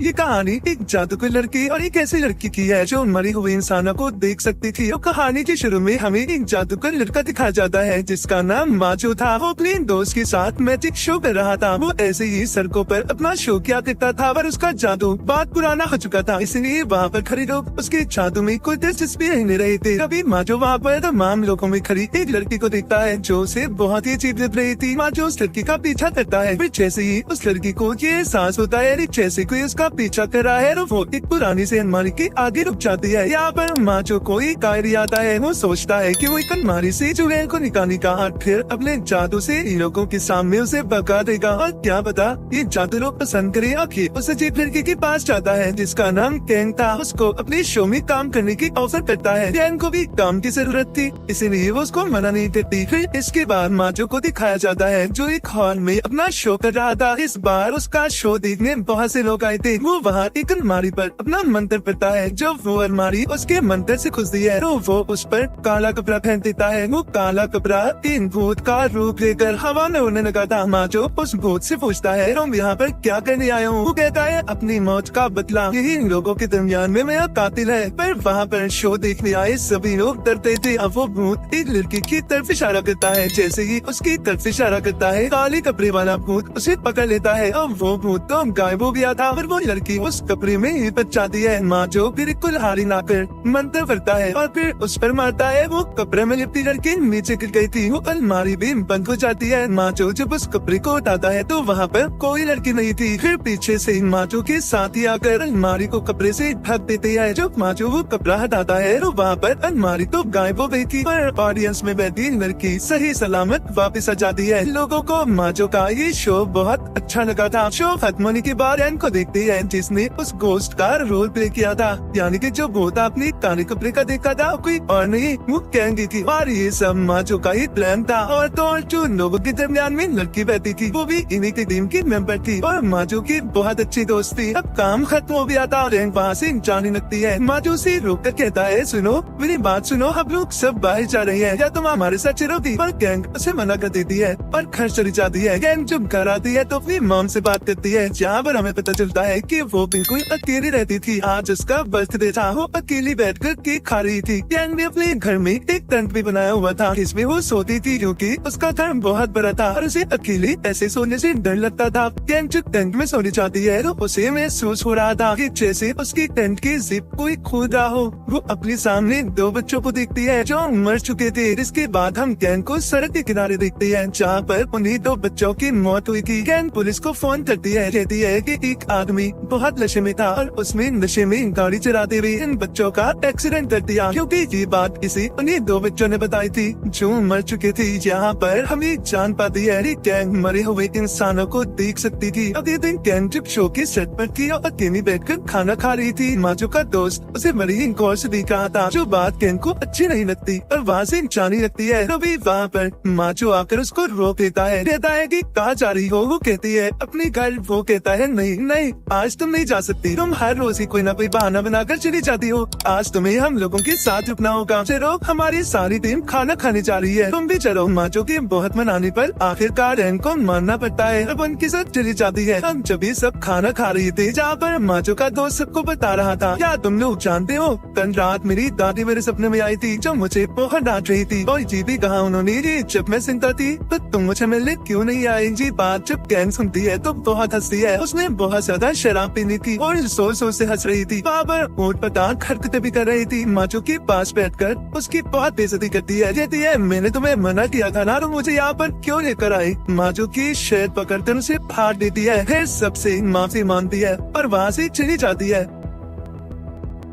ये कहानी एक जादूगर लड़की और एक ऐसी लड़की की है जो मरे हुए इंसानों को देख सकती थी। और कहानी के शुरू में हमें एक जादूगर लड़का दिखाया जाता है जिसका नाम माचो था। वो अपने दोस्त के साथ मैजिक शो कर रहा था। वो ऐसे ही सड़कों पर अपना शो किया करता था, पर उसका जादू बहुत पुराना हो चुका था, इसलिए वहाँ पर खड़े लोग उसके जादू में कोई दिलचस्पी नहीं रहे थे। तभी माचो वहाँ पर तमाम लोगों में खड़ी एक लड़की को देखता है जो उसे बहुत ही अजीब लग रही थी। माचो उस लड़की का पीछा करता है, फिर जैसे ही उस लड़की को ये एहसास होता है जैसे कोई उसका पीछा कर रहा है, वो एक पुरानी से अलमारी के आगे रुक जाती है। यहाँ पर माचो को एक आइडिया आता है। वो सोचता है कि वो एक अलमारी से चुड़ैल को निकालने का और फिर अपने जादू से लोगों के सामने उसे भगा देगा। और क्या पता ये जादू लोग पसंद करे। आखिर उस अजीब लड़की के पास जाता है जिसका नाम कैंग था। उसको अपने शो में काम करने की ऑफर करता है। कैंग को भी काम की जरूरत थी, इसीलिए वो उसको मना नहीं करती। फिर इसके बाद माचो को दिखाया जाता है जो एक हॉल में अपना शो कर रहा था। इस बार उसका शो देखने बहुत से लोग आए थे। वो वहाँ एक अलमारी पर अपना मंत्र पढ़ता है। जब वो अलमारी उसके मंत्र से खुलती है तो वो उस पर काला कपड़ा पहन देता है। वो काला कपड़ा इन भूत का रूप लेकर हवा में उड़ने लगा था। माचो उस भूत से पूछता है तुम यहाँ पर क्या करने आए हो? वो कहता है अपनी मौत का बदला। यही इन लोगों के दरमियान में मेरा कातिल है। पर वहाँ पर शो देखने आए सभी लोग डरते थे। अब वो भूत एक लड़की की तरफ इशारा करता है। जैसे ही उसकी तरफ इशारा करता है काले कपड़े वाला भूत उसे पकड़ लेता है। अब वो भूत तो गायब हो गया था, पर वो लड़की उस कपड़े में ही बच जाती है। माचो फिर कुल्हाड़ी लाकर मंत्र पढ़ता है और फिर उस पर मारता है। वो कपड़े में लिपटी लड़की नीचे गिर गई थी। वो अलमारी भी बंद हो जाती है। माचो जब उस कपड़े को उठाता है तो वहाँ पर कोई लड़की नहीं थी। फिर पीछे से माचो के साथ ही आकर अलमारी को कपड़े से ढक देते हैं। जब माचो वो कपड़ा हटाता है तो वहाँ पर अलमारी तो गायब हो गई थी, पर ऑडियंस में बैठी लड़की सही सलामत वापस आ जाती है। लोगों को माचो का ये शो बहुत अच्छा लगा था। शो खत्म होने के बाद एन को देखते हैं जिसने उस गोस्ट का रोल प्ले किया था, यानी कि जो भूत आपने काले कपड़े का देखा था कोई और नहीं वो कैंडी थी। और ये सब माचो का ही प्लान था। और तो और जो लोगों के दरमियान में लड़की बैठी थी वो भी इन्हीं की टीम की मेंबर थी और माचो की बहुत अच्छी दोस्त थी। अब काम खत्म हो गया था और एन वहाँ से जाने लगती है। माचो से रोक कर कहता है सुनो मेरी बात सुनो, हम लोग सब बाहर जा रहे हैं या तुम हमारे साथ चलोगी? पर गैंग उसे मना कर देती है और घर चली जाती है। गैंग जब घर आती है तो अपनी मॉम से बात करती है, जहाँ पर हमें पता चलता है कि वो बिल्कुल अकेली रहती थी। आज उसका बर्थडे था। वो अकेली बैठकर केक खा रही थी। गैंग ने अपने घर में एक टेंट भी बनाया हुआ था जिसमें वो सोती थी क्योंकि उसका घर बहुत बड़ा था और उसे अकेले ऐसे सोने से डर लगता था। गैंग जब टेंट में सोनी चाहती है तो उसे महसूस हो रहा था कि जैसे उसकी टेंट की जिप कोई खोल रहा हो। वो अपने सामने दो बच्चों को देखती है जो मर चुके थे। इसके बाद हम गैंग को सड़क के किनारे देखते हैं जहाँ पर उन्हीं दो बच्चों की मौत हुई थी। गैंग पुलिस को फोन करती है, कहती है कि एक आदमी बहुत नशे में था और उसने नशे में गाड़ी चलाते हुए इन बच्चों का एक्सीडेंट कर दिया, क्योंकि ये बात किसी उन्हीं दो बच्चों ने बताई थी जो मर चुके थे। यहाँ पर हमें जान पाती है कि गैंग मरे हुए इंसानों को देख सकती थी। अगले दिन गैंग जब शो के सेट पर थी और अकेली बैठकर खाना खा रही थी, माचो का दोस्त उसे मरी गौर से देख रहा था, जो बात गैंग को अच्छी नहीं लगती और वहाँ से जाने लगती है। तभी वहाँ पर माचो आकर उसको रोक देता है, कहता है कि कहाँ जा रही हो? वो कहती है अपने घर। वो कहता है नहीं नहीं आज तुम नहीं जा सकती, तुम हर रोज ही कोई ना कोई बहाना बनाकर चली जाती हो। आज तुम्हें हम लोगों के साथ रुकना होगा। चलो हमारी सारी टीम खाना खाने जा रही है, तुम भी चलो। माचो के बहुत मनाने पर आखिरकार एन को मानना पड़ता है। अब उनके साथ चली जाती है। हम जब भी सब खाना खा रही थी जहाँ पर माचो का दोस्त सबको बता रहा था, क्या तुम लोग जानते हो कल रात मेरी दादी मेरे सपने में आई थी जो मुझे बहुत डांट रही थी और ये भी कहा उन्होंने जब मैं चिंता थी तो तुम मुझे मिलने क्यों नहीं आई? जी बात जब गैंग सुनती है तो बहुत हंसती है। उसने बहुत ज्यादा शराब पीनी थी और जोर जोर से हंस रही थी। बाबर ऊँट पटांग हरकतें भी कर रही थी। माचो के पास बैठकर उसकी बहुत बेइज्जती करती है, कहती है मैंने तुम्हें मना किया था ना, तो मुझे यहाँ पर क्यों लेकर आई? माचो की शर्ट पकड़कर उसे फाड़ देती है, फिर सबसे माफी मांगती है और वहाँ से चली जाती है।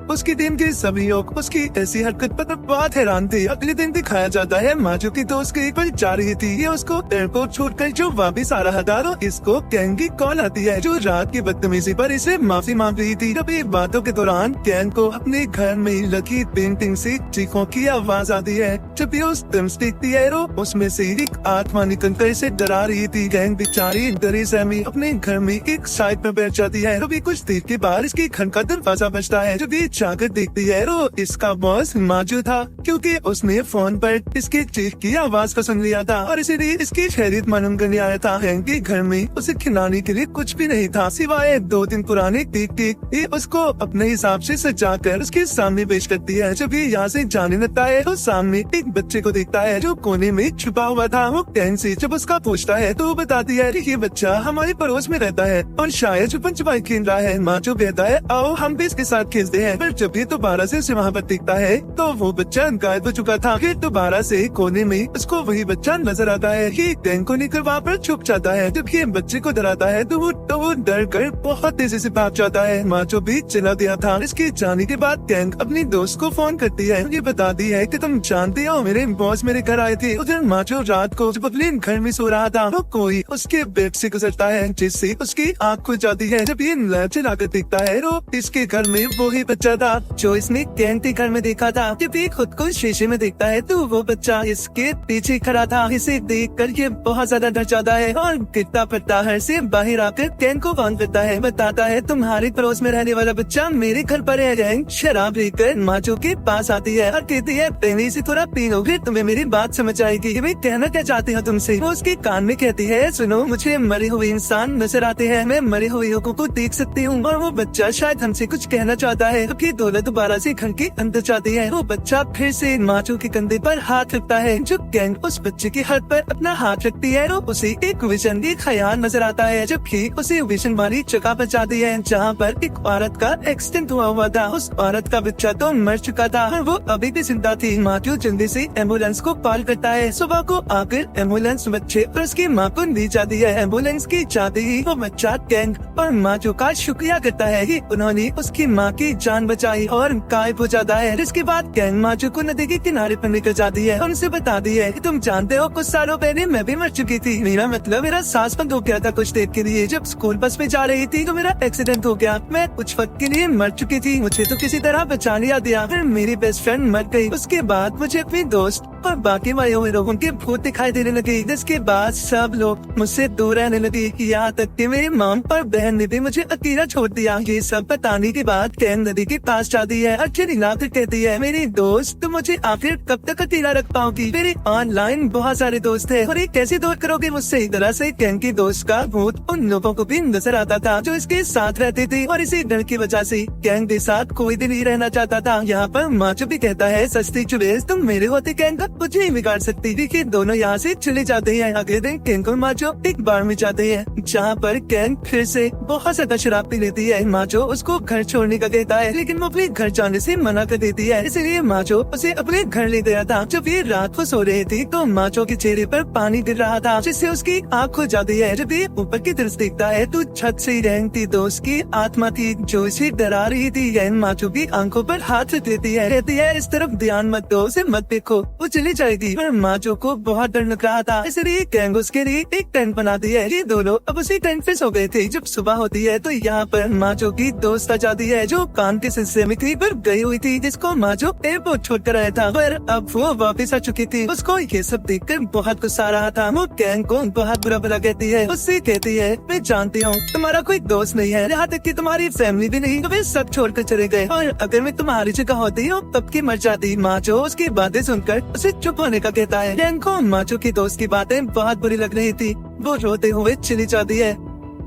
उसकी टीम के सभी लोग उसकी ऐसी हरकत पर बहुत हैरान थे। अगले दिन दिखाया जाता है माचो की दोस्त कहीं पर जा रही थी। ये उसको एयरपोर्ट छोड़कर जो वापस आ रहा था तो इसको गैंग की कॉल आती है जो रात की बदतमीजी पर इसे माफी मांग रही थी। तभी बातों के दौरान गैंग को अपने घर में लगी पेंटिंग से चीखों की आवाज आती है। जब ये उस टिम्स देखती है तो उसमें से एक आत्मा निकलकर इसे डरा रही थी। गैंग बेचारी डरी सहमी अपने घर में एक साइड में बैठ जाती है। तभी कुछ देर के बाद इसके घर का दरवाजा बजता है। जब ये जाकर देखती है तो इसका बॉस माजो था, क्योंकि उसने फोन पर इसके चीख की आवाज को सुन लिया था और इसीलिए इसकी खैरियत मालूम करने आया था। हैंक के घर में उसे खिलाने के लिए कुछ भी नहीं था सिवाय 2 दिन पुराने केक। ये उसको अपने हिसाब से सजा कर उसके सामने पेश करती है। जब ये यहाँ से जाने लगता है तो सामने एक बच्चे को देखता है जो कोने में छुपा हुआ था। वो कैन से जब उसका पूछता है तो वो बताती है कि ये बच्चा हमारे पड़ोस में रहता है और शायद छुपन छुपाई खेल रहा है। माचो कहता है आओ हम भी इसके साथ खेलते हैं, पर जब ये दोबारा से उसे वहाँ पर दिखता है तो वो बच्चा गायब हो चुका था। फिर दोबारा से कोने में उसको वही बच्चा नजर आता है। ये कैन को लेकर वहाँ पर छुप जाता है। जब ये बच्चे को डराता है तो वो डर कर बहुत तेजी से भाग जाता है। माचो भी चला गया था। इसके जाने के बाद कैन अपनी दोस्त को फोन करती है। ये बताती है कि तुम जानते हो मेरे बॉस मेरे घर आए थे। उधर माचो रात को जब अपने घर में सो रहा था तो कोई उसके बेड से गुजरता है जिससे उसकी आँख खुल जाती है। जब ये लैब चलाकर देखता है तो इसके घर में वो ही बच्चा था जो इसने कैन के घर में देखा था। जब ये खुद को शीशे में देखता है तो वो बच्चा इसके पीछे खड़ा था। इसे देख कर ये बहुत ज्यादा डर जाता है और गिरता पड़ता घर से बाहर आकर कैन को फोन करता है। बताता है तुम्हारे पड़ोस में रहने वाला बच्चा मेरे घर पर है। गैंग शराब लेकर माचो के पास आती है और कहती है पहले से थोड़ा पी लो फिर तुम्हें मेरी बात समझ आएगी कि मैं कहना क्या चाहती हूँ तुमसे। वो उसके कान में कहती है सुनो मुझे मरे हुए इंसान नजर आते हैं, मैं मरे हुए लोगों को देख सकती हूँ और वो बच्चा शायद हमसे कुछ कहना चाहता है। अब दौलत दोबारा से घर के अंदर जाती है। वो बच्चा फिर से माचो के कंधे पर हाथ रखता है। जो गैंग उस बच्चे के हाथ पर अपना हाथ रखती है और उसे एक विजन की ख्याल नजर आता है। जबकि उसे विजन वाली जगह पर जाती है जहाँ पर एक औरत का एक्सीडेंट हुआ था। उस औरत का बच्चा तो मर चुका था और वो अभी भी जिंदा थी। माचो जल्दी से एम्बुलेंस को कॉल करता है। सुबह को आकर एम्बुलेंस बच्चे और उसकी माँ को दी जाती है। एम्बुलेंस की जाते ही वो बच्चा गैंग और माचो का शुक्रिया करता है कि उन्होंने उसकी माँ की जान बचाई और गायब हो जाता है। इसके बाद गैंग माचो को नदी के किनारे पर लेकर जाती है। उनसे बताती है कि तुम जानते हो कुछ सालों पहले मैं भी मर चुकी थी। मेरा मतलब मेरा सांस बंद हो गया था कुछ देर के लिए। जब स्कूल बस में जा रही थी तो मेरा एक्सीडेंट हो गया। मैं कुछ वक्त के लिए मर चुकी थी। मुझे तो किसी तरह बचा लिया गया। फिर मेरी बेस्ट फ्रेंड मर गई। उसके बाद मुझे अपनी दोस्त और बाकी मरे हुए लोगों के भूत दिखाई देने लगे। जिसके बाद सब लोग मुझसे दूर रहने लगे। यहाँ तक कि मेरी माँ और बहन ने भी मुझे अकेला छोड़ दिया। ये सब बताने के बाद कैन नदी के पास जाती है। अच्छी लाकर कहती है मेरी दोस्त तुम मुझे आखिर कब तक अकेला रख पाओगी। मेरे ऑनलाइन बहुत सारे दोस्त है और ये कैसे दूर करोगे मुझसे। दरअसल कैन की दोस्त का भूत उन लोगों को भी नजर आता था जो इसके साथ रहते थे और इसी डर की वजह से कैन के साथ कोई दिन नहीं रहना चाहता था। यहाँ पर माचो भी कहता है सस्ती चुड़ैल तुम मेरे होते कैन का कुछ नहीं बिगाड़ सकती। देखिए दोनों यहाँ से चले जाते हैं। अगले दिन कैन को माचो एक बार में जाते हैं जहाँ पर कैन फिर से बहुत ज्यादा शराब पी लेती है। माचो उसको घर छोड़ने का कहता है लेकिन वो अपने घर जाने से मना कर देती है। इसलिए माचो उसे अपने घर ले गया था। जब ये रात को सो रहे थे तो माचो के चेहरे पर पानी गिर रहा था जिससे उसकी आँख खुल जाती है। जब ये ऊपर की तरफ देखता है तो छत से रहती दोस्त की आत्मा थी जो इसे डरा रही थी। गैंग माचो की आंखों पर हाथ रख देती है। कहती है इस तरफ ध्यान मत दो, उसे मत देखो, वो चली जाएगी। पर माचो को बहुत डर लग रहा था इसलिए गैंग उसके लिए एक टेंट बनाती है। ये दोनों अब उसी टेंट पे सो गए थे। जब सुबह होती है तो यहाँ पर माचो की दोस्त आ जाती है जो काम के सिलसिले में थी पर गई हुई थी, जिसको माचो एयरपोर्ट छोड़ कर आया था। पर अब वो वापस आ चुकी थी। उसको ये सब देखकर बहुत गुस्सा आ रहा था। वो गैंग को बहुत बुरा भला कहती है। उससे कहती है मैं जानती हूँ तुम्हारा कोई दोस्त नहीं है, यहाँ तक कि तुम्हारी फैमिली भी नहीं, तो वे सब छोड़कर चले गए और अगर मैं तुम्हारी जगह होती हूँ तब की मर जाती। माचो उसकी बातें सुनकर उसे चुप होने का कहता है। गैंग को माचो की दोस्त की बातें बहुत बुरी लग रही थी। वो रोते हुए चली जाती है।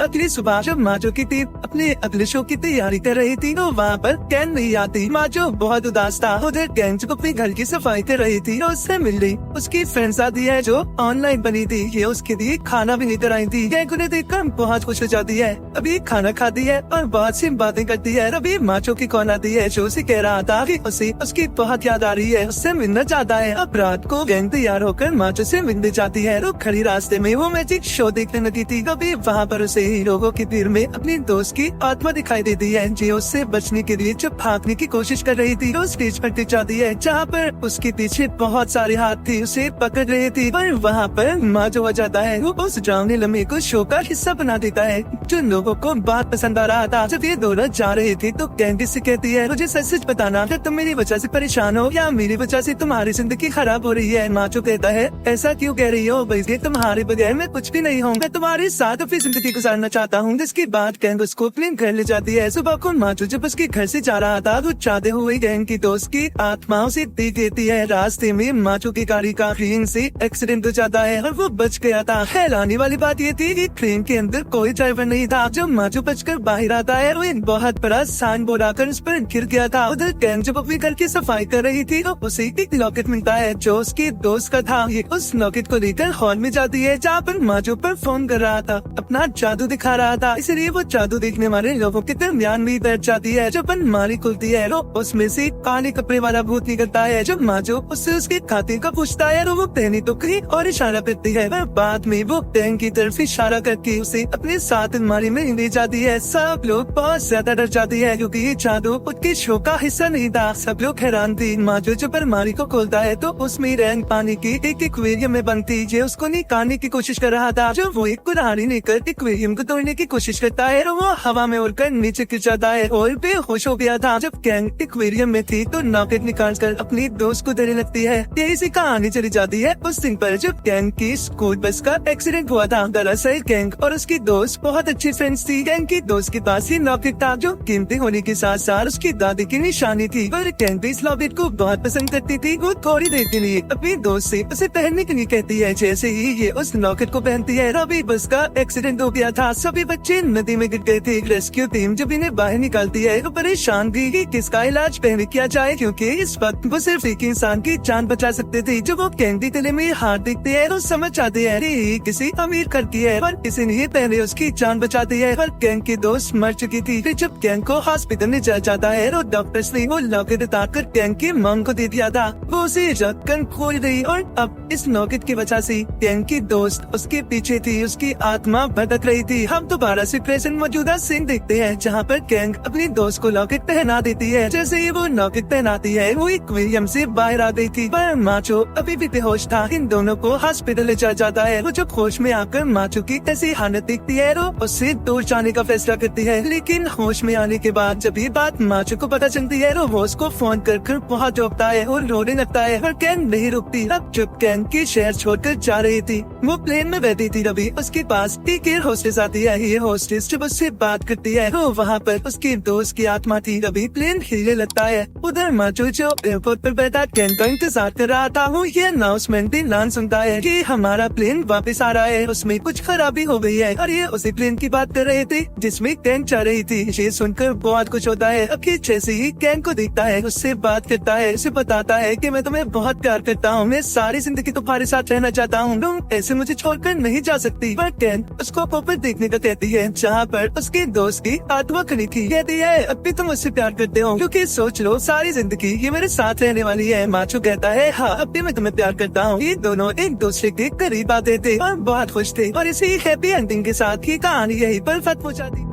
अगली सुबह जब माचो की टीम अपने अगले शो की तैयारी कर रही थी तो वहाँ पर कैन नहीं आती। माचो बहुत उदास था। उधर गैंग जो अपने घर की सफाई कर रही थी और उससे मिल रही उसकी फ्रेंड्स आती है जो ऑनलाइन बनी थी। ये उसके लिए खाना भी लेकर आई थी। गैंग उन्हें देखकर बहुत खुश हो जाती है। अभी खाना खाती है और बहुत सी बातें करती है। अभी माचो की कॉल आती है जो उसे कह रहा था कि उसे उसकी बहुत याद आ रही है, उससे मिलना चाहता है। अब रात को गैंग तैयार होकर माचो से मिलने जाती है। तो खड़ी रास्ते में वो मैजिक शो देखने लगी थी। कभी वहाँ पर उसे लोगों की भीड़ में अपनी दोस्त की आत्मा दिखाई देती है जो उससे बचने के लिए जब भागने की कोशिश कर रही थी। वो स्टेज पर टिक जाती है जहाँ पर उसके पीछे बहुत सारे हाथ थे उसे पकड़ रहे थे। पर वहाँ पर माचो आ जाता है। वो उस ड्रावनी लम्हे को शो का हिस्सा बना देता है जो लोगों को बहुत पसंद आ रहा था। जब ये दोनों जा रहे थे तो कैंडी से कहती है मुझे सच सच बताना कि तुम मेरी वजह से परेशान हो या मेरी वजह से तुम्हारी जिंदगी खराब हो रही है। माचो कहता है ऐसा क्यों कह रही हो, बल्कि तुम्हारे बगैर मैं कुछ भी नहीं हूँ, मैं तुम्हारे साथ अपनी जिंदगी गुजार गुजारना चाहता हूँ। जिसके बाद गैंग उसको अपने घर ले जाती है। सुबह को माचो जब उसके घर से जा रहा था तो चाहते हुए गैंग की दोस्त की आत्मा उसे देख लेती है। रास्ते में माचो की गाड़ी का ट्रेन से एक्सीडेंट हो जाता है और वो बच गया था। हैरानी वाली बात ये थी कि ट्रेन के अंदर कोई ड्राइवर नहीं था। जब माचो बचकर बाहर आता है वो एक बहुत बड़ा साइन बोर्ड आकर उस पर गिर गया था। उधर गैंग जब अपने घर की सफाई कर रही थी तो उसे एक लॉकेट मिलता है जो उसके दोस्त का था। ये उस लॉकेट को लेकर हॉल में जाती है जहाँ पर माचो पर फोन कर रहा था, अपना जादू दिखा रहा था। इसलिए वो जादू देखने वाले लोगों के दरमियान भी बैठ जाती है। जब अलमारी खुलती है तो उसमें से काले कपड़े वाला भूत निकलता है। जब माचो उससे उसके खाते का पूछता है तो वो पहनी तो कहीं और इशारा करती है। पर बाद में वो गैंग की तरफ इशारा करके उसे अपने साथ अलमारी में ले जाती है। सब लोग बहुत ज्यादा डर जाते हैं क्योंकि ये जादू उनके शो का हिस्सा नहीं था। सब लोग हैरान थे। माचो जब अलमारी को खोलता है तो उसमें रैंक पानी की एक एक्वेरियम में बंद थी जो उसको निकालने की कोशिश कर रहा था। जब वो एक कुल्हाड़ी लेकर एक्वेरियम को तोड़ने की कोशिश करता है तो वो हवा में उड़कर नीचे गिर जाता है और बेहोश हो गया था। जब गैंग एक्वेरियम में थी तो नॉकेट निकाल कर अपनी दोस्त को देने लगती है। यही सी कहानी चली जाती है उस दिन पर जब गैंग की स्कूल बस का एक्सीडेंट हुआ था। दरअसल गैंग और उसकी दोस्त बहुत अच्छी फ्रेंड्स थी। गैंग की दोस्त के पास ही लॉकेट था जो कीमती होने के साथ साथ उसकी दादी की निशानी थी। पर गैंग भी इस लॉकेट को बहुत पसंद करती थी। वो थोड़ी देर के लिए अपनी दोस्त से उसे पहनने के लिए कहती है। जैसे ही ये उस लॉकेट को पहनती है तभी बस का एक्सीडेंट हो गया था। सभी बच्चे नदी में गिर गए थे। रेस्क्यू टीम जब इन्हें बाहर निकालती है तो परेशान थी कि किसका इलाज पहले किया जाए क्योंकि इस वक्त वो सिर्फ एक इंसान की जान बचा सकते थे। जब वो गैंग के गले में हाथ देखते हैं तो समझ आते हैं कि किसी अमीर करती है पर किसी ने पहले उसकी जान बचा दी है। पर गैंग की दोस्त मर चुकी थी। फिर जब गैंग को हॉस्पिटल में जाता है तो डॉक्टर्स ने वो लॉकेट उतारकर गैंग की मॉम को दे दिया था। वो उसे रखकर खोल गई और अब इस लॉकेट की वजह से गैंग की दोस्त उसके पीछे थी। उसकी आत्मा भटक रही थी। हम दोबारा से प्रेजेंट मौजूदा सीन देखते हैं जहाँ पर गैंग अपनी दोस्त को लॉकेट पहना देती है। जैसे ही वो लॉकेट पहनाती है वो एक्वेरियम से बाहर आ गई थी पर माचो अभी भी बेहोश था। इन दोनों को हॉस्पिटल ले जाता है। वो जब होश में आकर माचो की ऐसी हालत देखती है तो उससे दूर जाने का फैसला करती है। लेकिन होश में आने के बाद जब ये बात माचो को पता चलती है तो वो उसको फोन कर बहुत रोकता है और रोने लगता है पर गैंग नहीं रुकती। अब जब गैंग की शहर छोड़कर जा रही थी वो प्लेन में बैठी थी तभी उसके पास एक एयर होस्टेस आती है। ये होस्टेस जब उससे बात करती है तो वहाँ पर उसकी दोस्त की आत्मा थी। तभी प्लेन हिलने लगता है। उधर माचो जो एयरपोर्ट पर बैठा गैंग का इंतजार कर रहा था वो ये अनाउंसमेंट भी लान सुनता है कि हमारा प्लेन वापस आ रहा है, उसमें कुछ खराबी हो गई है। और ये उसी प्लेन की बात कर रहे थे जिसमें गैंग जा रही थी। ये सुनकर बहुत कुछ होता है। अखिल जैसे ही गैंग को देखता है उससे बात करता है, उसे बताता है कि मैं तुम्हें बहुत प्यार करता हूँ, मैं सारी जिंदगी तुम्हारे साथ रहना चाहता हूँ, तुम ऐसे मुझे छोड़कर नहीं जा सकती। पर गैंग उसको ऊपर देखने का कहती है जहाँ पर उसके दोस्त की आत्मा खड़ी थी। कहती है अब भी तुम मुझसे प्यार करते हो क्योंकि सोच लो सारी जिंदगी ये मेरे साथ रहने वाली है। माचो कहता है हाँ अब भी मैं तुम्हें प्यार करता हूँ। ये दोनों एक दूसरे के करीब आते थे और बहुत खुश थे और इसी हैप्पी एंडिंग के साथ ही कहानी यहीं पर खत्म हो जाती।